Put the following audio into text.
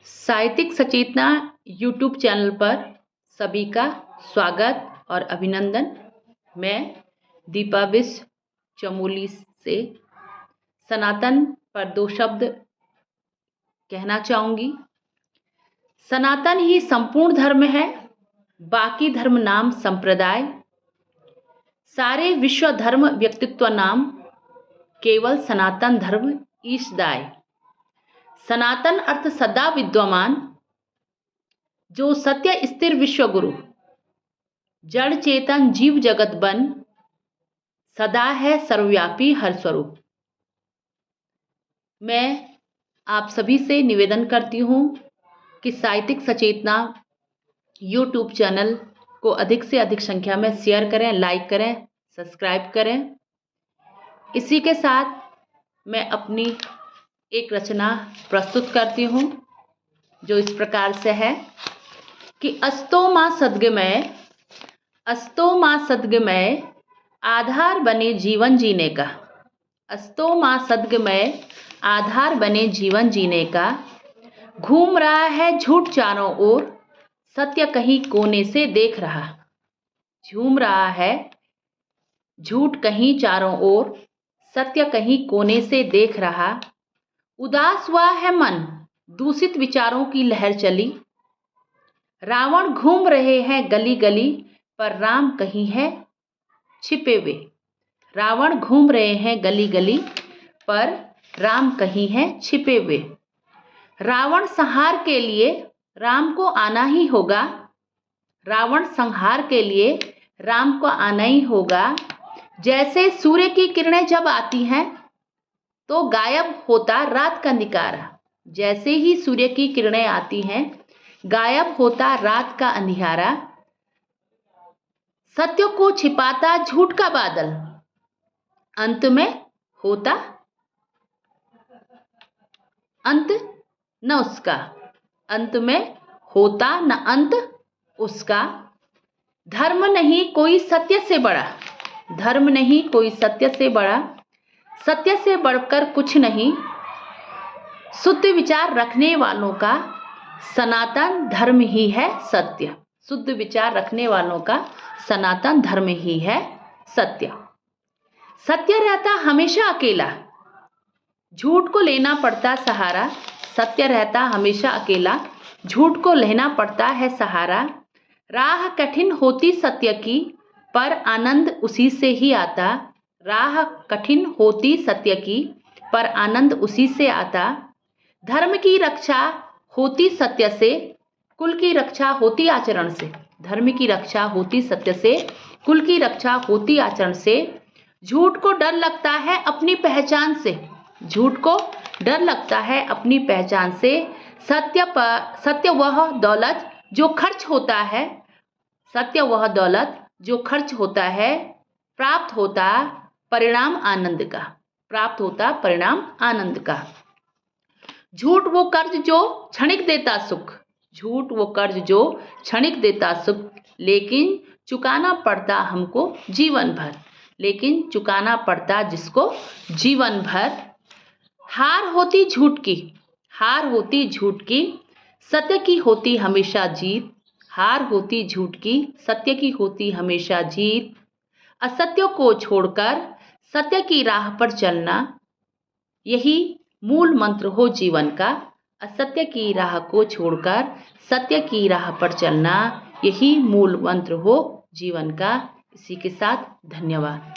साहित्यिक सचेतना YouTube channel पर सभी का स्वागत और अभिनंदन। मैं दीपा बिष्ट चमोली से सनातन पर दो शब्द कहना चाहूँगी। सनातन ही संपूर्ण धर्म है, बाकी धर्म नाम संप्रदाय। सारे विश्व धर्म व्यक्तित्व नाम, केवल सनातन धर्म ईशदाय। सनातन अर्थ सदा विद्यमान, जो सत्य स्थिर विश्व गुरु। जड़ चेतन जीव जगत बन, सदा है सर्वव्यापी हर स्वरूप। मैं आप सभी से निवेदन करती हूँ कि साहित्यिक सचेतना यूट्यूब चैनल को अधिक से अधिक संख्या में शेयर करें, लाइक करें, सब्सक्राइब करें। इसी के साथ मैं अपनी एक रचना प्रस्तुत करती हूँ जो इस प्रकार से है कि अस्तो माँ सद्गमय आधार बने जीवन जीने का। अस्तो माँ सद्गमय आधार बने जीवन जीने का। घूम रहा है झूठ चारों ओर, सत्य कहीं कोने से देख रहा। झूम रहा है झूठ कहीं चारों ओर, सत्य कहीं कोने से देख रहा। उदास हुआ है मन, दूषित विचारों की लहर चली। रावण घूम रहे हैं गली गली, पर राम कहीं है छिपे हुए। रावण घूम रहे हैं गली गली, पर राम कहीं है छिपे हुए। रावण संहार के लिए राम को आना ही होगा। रावण संहार के लिए राम को आना ही होगा। जैसे सूर्य की किरणें जब आती हैं तो गायब होता रात का अंधियारा। जैसे ही सूर्य की किरणें आती हैं, गायब होता रात का अंधियारा। सत्य को छिपाता झूठ का बादल, अंत में होता अंत न उसका। अंत में होता न अंत उसका। धर्म नहीं कोई सत्य से बड़ा, धर्म नहीं कोई सत्य से बड़ा। सत्य से बढ़कर कुछ नहीं, शुद्ध विचार रखने वालों का सनातन धर्म ही है सत्य। शुद्ध विचार रखने वालों का सनातन धर्म ही है सत्य। सत्य रहता हमेशा अकेला, झूठ को लेना पड़ता सहारा। सत्य रहता हमेशा अकेला, झूठ को लेना पड़ता है सहारा। राह कठिन होती सत्य की, पर आनंद उसी से ही आता। राह कठिन होती सत्य की, पर आनंद उसी से आता। धर्म की रक्षा होती सत्य से, कुल की रक्षा होती आचरण से। धर्म की रक्षा होती सत्य से, कुल की रक्षा होती आचरण से। झूठ को डर लगता है अपनी पहचान से, झूठ को डर लगता है अपनी पहचान से। सत्य वह दौलत जो खर्च होता है, सत्य वह दौलत जो खर्च होता है। प्राप्त होता परिणाम आनंद का, प्राप्त होता परिणाम आनंद का। झूठ वो कर्ज जो क्षणिक देता सुख, झूठ वो कर्ज जो क्षणिक देता सुख। लेकिन चुकाना पड़ता हमको जीवन भर, लेकिन चुकाना पड़ता जिसको जीवन भर। हार होती झूठ की, हार होती झूठ की, सत्य की होती हमेशा जीत। हार होती झूठ की, सत्य की होती हमेशा जीत। असत्य को छोड़कर सत्य की राह पर चलना, यही मूल मंत्र हो जीवन का। असत्य की राह को छोड़कर सत्य की राह पर चलना, यही मूल मंत्र हो जीवन का। इसी के साथ धन्यवाद।